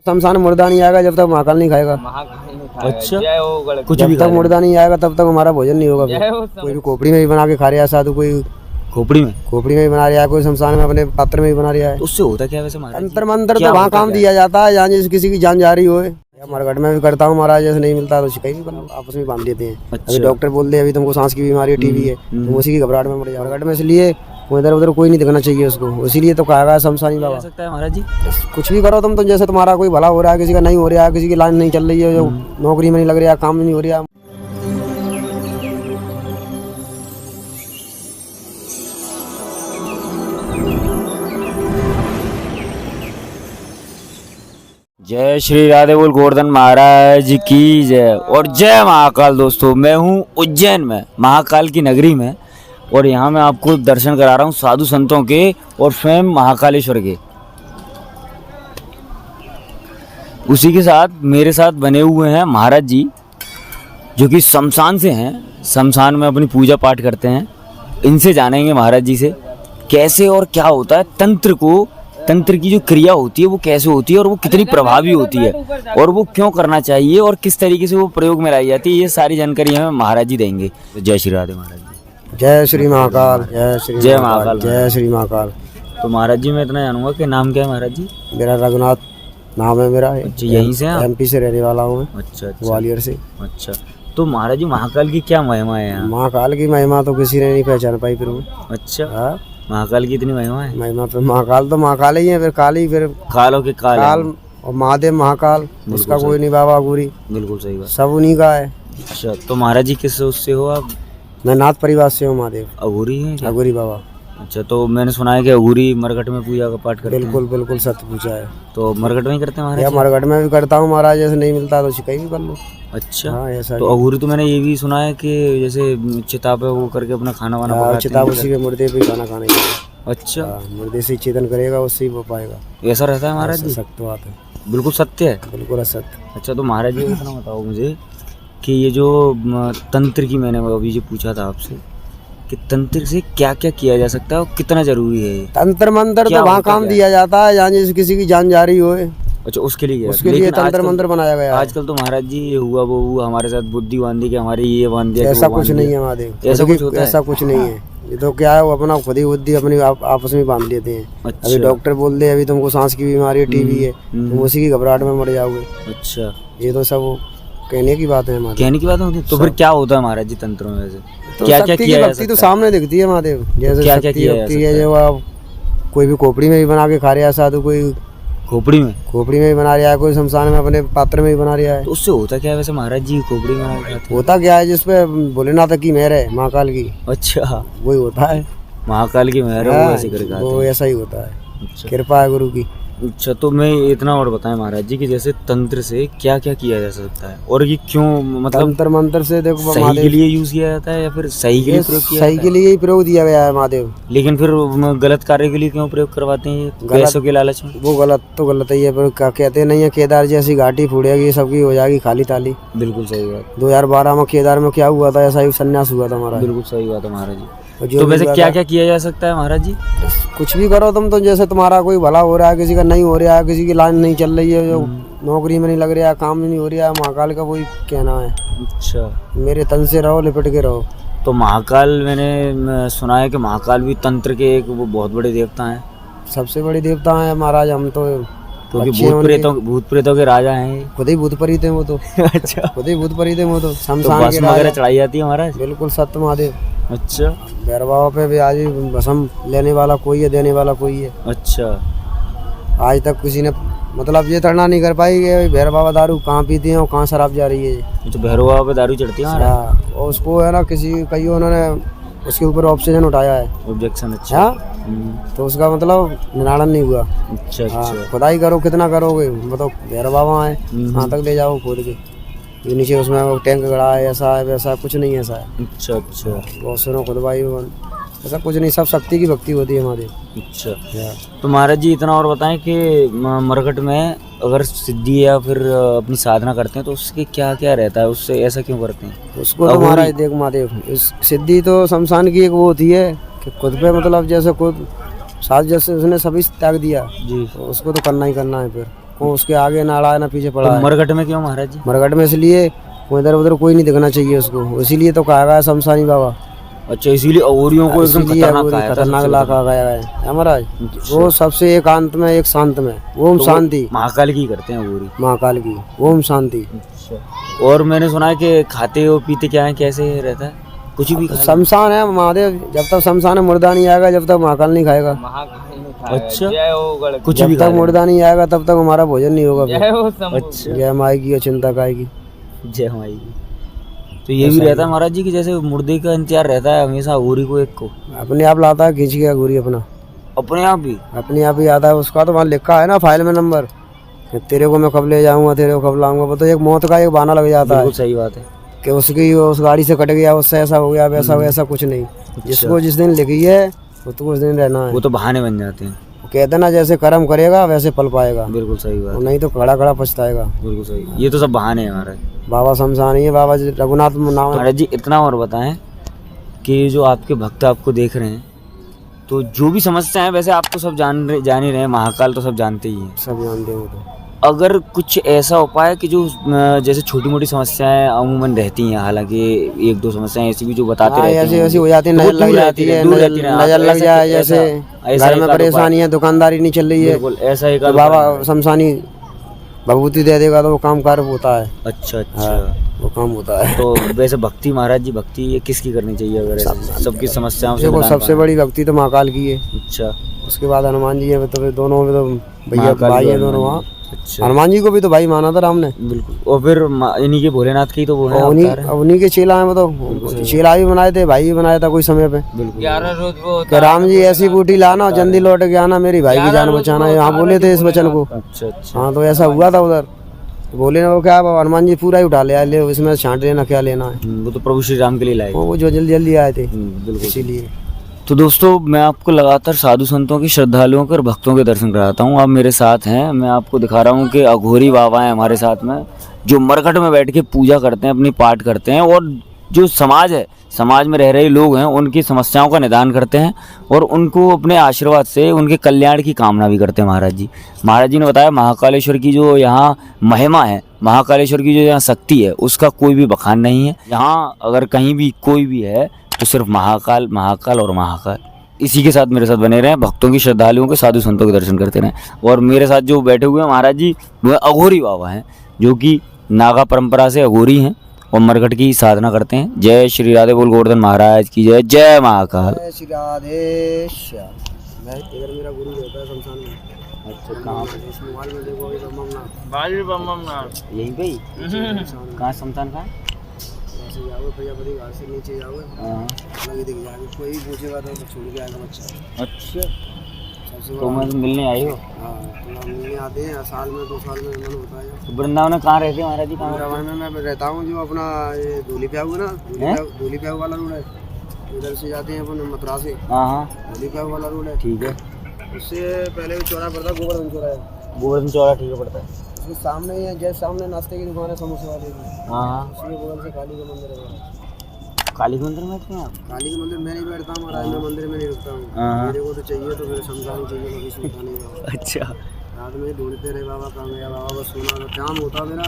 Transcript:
शमशान मुर्दा नहीं आएगा जब तक महाकाल नहीं खाएगा। अच्छा, कुछ जब भी तक मुर्दा नहीं आएगा तब तक हमारा भोजन नहीं होगा। कोई भी खोपड़ी में भी बना के खा रहा है साधु, कोई खोपड़ी में भी बना रहा है, कोई शमशान में अपने पात्र में भी बना रहा है। तो उससे होता क्या वैसे महाराज? अंतर मंत्र तो वहाँ काम दिया जाता है जहाँ जैसे किसी की जान जा रही हो। मरघट में भी करता हूँ महाराज, जैसे नहीं मिलता तो शिकायत भी आपस में बांध देते हैं। अभी डॉक्टर बोलते हैं अभी तुमको सांस की बीमारी है, टीबी है, तुम उसी की घबराहट में मर जाओ। मरघट में इसलिए इधर उधर कोई नहीं दिखना चाहिए उसको, इसीलिए तो कहा गया शमशानी बाबा। सकता है महाराज जी कुछ भी करो तुम तो, जैसे तुम्हारा कोई भला हो रहा है, किसी का नहीं हो रहा है, किसी की लाइन नहीं चल रही है, जो नौकरी में नहीं लग रहा है, काम नहीं हो रहा है। जय श्री राधे बोल गोवर्धन महाराज की जय और जय महाकाल। दोस्तों मैं हूँ उज्जैन में, महाकाल की नगरी में, और यहाँ मैं आपको दर्शन करा रहा हूँ साधु संतों के और स्वयं महाकालेश्वर के। उसी के साथ मेरे साथ बने हुए हैं महाराज जी, जो कि शमशान से हैं, शमशान में अपनी पूजा पाठ करते हैं। इनसे जानेंगे महाराज जी से कैसे और क्या होता है, तंत्र की जो क्रिया होती है वो कैसे होती है और वो कितनी प्रभावी होती है और वो क्यों करना चाहिए और किस तरीके से वो प्रयोग में लाई जाती है, ये सारी जानकारी हमें महाराज जी देंगे। जय श्री राधे महाराज जी। जय श्री महाकाल। जय महाकाल। जय श्री महाकाल। तो महाराज जी मैं इतना जानूंगा कि नाम क्या है महाराज जी? मेरा रघुनाथ नाम है मेरा। अच्छा, यहीं से हैं? एमपी से रहने वाला हूँ। अच्छा, ग्वालियर से। अच्छा, तो महाराज जी महाकाल की क्या महिमा है यहाँ? महाकाल की महिमा तो किसी ने नहीं पहचान पाई फिर वो। अच्छा, महाकाल की इतनी महिमा है? महिमा तो महाकाल ही है, फिर काली, फिर कालों के काल और महादेव महाकाल, उसका कोई नहीं बाबा अघूरी। बिल्कुल सही बात, सब उन्हीं का है। अच्छा, तो महाराज जी किस उससे हो आप? मैं नाथ परिवार से हूँ। महादेव अघूरी है? अघूरी बाबा। अच्छा, तो मैंने सुना है कि अघूरी मरघट में पूजा का पाठ करते हैं। बिल्कुल सत्य पूछा है। तो मरघट में ही करते हैं महाराज? या मरघट में भी करता हूँ महाराज, जैसे नहीं मिलता तो शिकायत भी कर लो। अच्छा, हाँ, ऐसा। तो अघूरी तो मैंने ये भी सुना है कि जैसे चिता पे वो करके अपना खाना वाना पकाते हैं। चिता उसी के मुर्दे पे खाना खाने का। अच्छा, मुर्दे से चेतन करेगा, उससे ही हो पाएगा। ऐसा रहता है महाराज जी? सत्य बात है, बिल्कुल सत्य है, बिल्कुल असत्य। अच्छा, तो महाराज जी इतना बताओ मुझे कि ये जो तंत्र की मैंने अभी जो पूछा था आपसे कि तंत्र से क्या क्या किया जा सकता है और कितना जरूरी है? तंत्र मंत्र तो वहाँ काम दिया जाता है जहाँ जैसे किसी की जान जा रही हो। अच्छा, उसके लिए तंत्र मंत्र बनाया गया। आजकल तो महाराज जी ये हुआ वो हुआ, हमारे साथ बुद्धि बांधी के हमारे ये बांध दिया। ऐसा कुछ नहीं है महादेव, ऐसा कुछ होता है? ऐसा कुछ नहीं है। ये तो क्या है, वो अपना खुद ही बुद्धि अपनी आपस में बांध लेते हैं। अच्छा। अभी डॉक्टर बोलते हैं अभी तुमको सांस की बीमारी है, टीबी है, तुम उसी की घबराहट में मर जाओगे। अच्छा, ये तो सब कहने की बात है महादेव, कहने की बात होती है। तो फिर क्या होता है महाराज जी तंत्रों में वैसे? तो क्या क्या किया भक्ति तो सामने दिखती है महादेव। जैसे क्या क्या किया है, जो आप कोई भी खोपड़ी में भी बना के खा रहा है साधु, कोई खोपड़ी में भी बना रहा है, कोई शमशान में अपने पात्र में भी बना रहा है। तो उससे होता क्या है वैसे महाराज जी? खोपड़ी में होता क्या है, जिसपे भोलेनाथ की मेहर है, महाकाल की। अच्छा, वही होता है, महाकाल की मेहर है, वो ऐसे करके वो ऐसा ही होता है। अच्छा, कृपा है गुरु की। अच्छा, तो मैं इतना और बताएं महाराज जी कि जैसे तंत्र से क्या क्या किया जा सकता है और ये क्यों, मतलब तंत्र मंत्र से देखो सही के लिए यूज किया जाता है या फिर सही के लिए प्रयोग किया? सही के लिए ही प्रयोग दिया गया है महादेव। लेकिन फिर गलत कार्य के लिए क्यों प्रयोग करवाते हैं? पैसों के लालच में? वो गलत ही है, पर कहते नहीं है केदार जैसी घाटी फूटेगी सबकी हो जाएगी खाली ताली। बिल्कुल सही बात। 2012 में केदार में क्या हुआ था, ऐसा ही संन्यास हुआ था हमारा। बिल्कुल सही बात है महाराज जी। तो वैसे क्या क्या किया जा सकता है महाराज जी? कुछ भी करो तुम तो, जैसे तुम्हारा कोई भला हो रहा है, किसी का नहीं हो रहा है, किसी की लाइन नहीं चल रही है, जो नौकरी में नहीं लग रहा है, काम नहीं हो रहा है, महाकाल का वही कहना है। अच्छा, मेरे तन से रहो, लिपट के रहो। तो महाकाल मैंने सुना है कि महाकाल भी तंत्र के एक वो बहुत बड़े देवता हैं। सबसे बड़े देवता हैं महाराज हम तो, क्योंकि भूत प्रेतों के राजा हैं। खुद ही भूत परीत हैं वो तो। अच्छा, खुद ही भूत परीत हैं वो तो। शमशान के वगैरह चढ़ाई जाती है महाराज? बिल्कुल सत्य महादेव। अच्छा, भैरव बाबा पे भी आज भस्म लेने वाला कोई है, देने वाला कोई है। अच्छा, आज तक किसी ने मतलब ये तड़ना नहीं कर पाई कि भैरव बाबा दारू कहाँ पीते हैं और कहाँ शराब जा रही है। तो भैरव बाबा पे दारू चढ़ती है और उसको है ना कई उन्होंने उसके ऊपर ऑब्जेक्शन उठाया है। ऑब्जेक्शन? अच्छा, तो उसका मतलब निराकरण नहीं हुआ। अच्छा, अच्छा, खुदाई करो कितना करोगे, मतलब भैरव बाबा है, कहाँ तक ले जाओ खोद के, नीचे उसमें वो टैंक गड़ा है, ऐसा है वैसा, कुछ नहीं ऐसा है। अच्छा, अच्छा, बहुत सुनो खुदवाई, ऐसा कुछ नहीं, सब शक्ति की भक्ति होती है हमारी। अच्छा, तो महाराज जी इतना और बताएं कि मरघट में अगर सिद्धि या फिर अपनी साधना करते हैं तो उसके क्या क्या रहता है, उससे ऐसा क्यों करते हैं? उसको तो महाराज देख महादेव, सिद्धि तो शमशान की एक वो होती है कि खुद पे मतलब जैसे खुद साथ जैसे उसने सभी त्याग दिया जी, तो उसको तो करना ही करना है। फिर वो उसके आगे ना अड़ा है ना पीछे पड़ा तो है। मरघट में क्यों महाराज जी? मरघट में इसलिए वो इधर उधर कोई नहीं दिखना चाहिए उसको, इसीलिए तो कहा गया है शमशानी बाबा। अच्छा, इसीलिए अघोरियों को एकदम इसीलिए खतरनाक अघोरी कहा जाता है, खतरनाक सबसे इलाका कहा गया है महाराज। अच्छा। वो सबसे एकांत में एक शांत में ओम तो वो शांति, महाकाल की करते हैं अघोरी। महाकाल की ओम शांति। अच्छा। और मैंने सुना है कि खाते हो पीते क्या है, कैसे रहता है? कुछ भी खा लेते शमशान है महादेव, जब तक शमशान है मुर्दा नहीं आएगा, जब तक महाकाल नहीं खाएगा। हैं? अच्छा, कुछ भी जब खा तक मुर्दा नहीं आएगा तब तक हमारा भोजन नहीं होगा फिर। लेते। अच्छा, जय माई की और चिंता काय की। जय माई की। तो ये भी रहता है महाराज जी कि जैसे मुर्दे का इंतजार रहता है हमेशा अघोरी को, एक को अपने आप लाता है खींच के अघोरी अपना, अपने आप भी। अपने आप ही आता है। उसका तो वहाँ लिखा है ना फाइल में नंबर कि तेरे को मैं कब ले जाऊंगा, तेरे को कब लाऊंगा। वो तो एक मौत का एक बहाना लग जाता है बिल्कुल सही बात है। कि उसकी उस गाड़ी से कट गया, उससे ऐसा हो गया, वैसा हो गया, ऐसा कुछ नहीं। जिसको जिस दिन लिखी है वो तो उस दिन रहना है। वो तो बहाने बन जाते हैं। कहते ना जैसे कर्म करेगा वैसे पल पाएगा, बिल्कुल सही बात, नहीं तो खड़ा खड़ा पछताएगा। बिल्कुल सही। ये तो सब बहाने हैं महाराज। बाबा शमशानी है, बाबा रघुनाथ नाम है। महाराज जी इतना और बताएं कि जो आपके भक्त आपको देख रहे हैं, तो जो भी समस्या है वैसे आप तो सब जान ही रहे हैं, महाकाल तो सब जानते ही हैं। सब जानते हो तो। अगर कुछ ऐसा उपाय कि जो जैसे छोटी मोटी समस्याएं अमूमन रहती हैं, हालांकि एक दो समस्याएं ऐसी भी जो बताते हाँ, रहते ऐसी हैं, ऐसी हो जाती है, तो वो नजर लग दूर जाती है, दूर रहती है। नजर लग ऐसा- जाए, ऐसा- जैसे ऐसा घर में एक आध परेशानी है, दुकानदारी नहीं चल रही है, बिल्कुल ऐसा एक तो आध बाबा उपाय। शमशानी भभूति दे देगा तो वो काम कार्य होता है। अच्छा अच्छा। हाँ, वो काम होता है। तो वैसे भक्ति महाराज जी, भक्ति ये किसकी करनी चाहिए अगर ऐसे सबकी समस्याओं से देखो निदान सबसे बड़ी भक्ति तो महाकाल की है, पाना? अच्छा, उसके बाद हनुमान जी है, तो फिर दोनों में तो भैया महाकाल भाई की है दोनों वहाँ। अच्छा, हनुमान जी को भी तो भाई माना था राम ने। बिल्कुल। और फिर इन्हीं के भोलेनाथ की तो वो है उन्हीं अवतार है। उन्हीं के चेला है, वो तो चेला भी बनाए थे, भाई भी बनाया था कोई समय पे। बिल्कुल। कि राम जी ऐसी बूटी लाना और जल्दी लौट के आना, मेरी भाई की जान बचाना, यहाँ बोले थे इस वचन को। अच्छा अच्छा। हाँ, तो ऐसा हुआ था उधर। बोले ना वो क्या हनुमान जी पूरा ही उठा ले, ले इसमें छांट लेना, क्या लेना है। वो तो प्रभु श्री राम के लिए लाए। वो जो जल्दी जल्दी आए थे बिल्कुल। इसीलिए। तो दोस्तों, मैं आपको लगातार साधु संतों की, श्रद्धालुओं के और भक्तों के दर्शन कराता हूँ। आप मेरे साथ हैं, मैं आपको दिखा रहा हूँ कि अघोरी बाबा हैं हमारे साथ में, जो मरघट में बैठ के पूजा करते हैं, अपनी पाठ करते हैं, और जो समाज है, समाज में रह रहे लोग हैं, उनकी समस्याओं का निदान करते हैं और उनको अपने आशीर्वाद से उनके कल्याण की कामना भी करते हैं। महाराज जी ने बताया महाकालेश्वर की जो यहाँ महिमा है, महाकालेश्वर की जो यहाँ शक्ति है, उसका कोई भी बखान नहीं है। यहाँ अगर कहीं भी कोई भी है तो सिर्फ महाकाल, महाकाल और महाकाल। इसी के साथ मेरे साथ बने रहें, भक्तों की, श्रद्धालुओं के, साधु संतों के दर्शन करते रहें। और मेरे साथ जो बैठे हुए हैं महाराज जी, वो अघोरी बाबा हैं, जो कि नागा परंपरा से अघोरी हैं और मरघट की साधना करते हैं। जय श्री राधे बोल गोवर्धन महाराज की जय। जय महाकाल। जय श्री राधे श्याम। मैं इधर मेरा गुरु रहता है शमशान में। अच्छा, कहाँ? इस मोबाइल में देखो, अभी बमनाथ यहीं पे ही? कहाँ शमशान का? ऐसे जाओगे प्रजापति घाट से नीचे जाओगे, हाँ। लगी दिख जाएगी, कोई पूछेगा तो छोड़ के आएगा बच्चा। अच्छा, सबसे तो मैं मिलने आई हो? हाँ, तो हम मिलने आते हैं साल में 2 साल में मन होता है। तो वृंदावन में कहाँ रहते हैं महाराज जी? कहाँ? वृंदावन में मैं रहता हूँ, जो अपना ये धूली प्याऊ है ना, धूली प्याऊ वाला रोड है, उधर से जाते हैं अपन मथुरा से। हाँ हाँ, धूली प्याऊ वाला रोड है, ठीक है। उससे पहले भी चौराहा पड़ता है, गोवर्धन चौराहा। गोवर्धन चौराहा ठीक है, पड़ता है। उसके सामने ही है, जैसे सामने नाश्ते की दुकान है समोसे वाले की, हाँ हाँ। उसके बगल से काली का मंदिर है। काली के मंदिर में बैठते हैं आप? काली के मंदिर में नहीं बैठता हूँ महाराज, मैं मंदिर में नहीं रुकता हूँ। हाँ। मेरे को तो चाहिए तो फिर समझाना चाहिए, मैं किसी को नहीं। अच्छा। रात में ढूंढते रहे बाबा कहाँ गया बाबा, बस सोना का काम होता मेरा।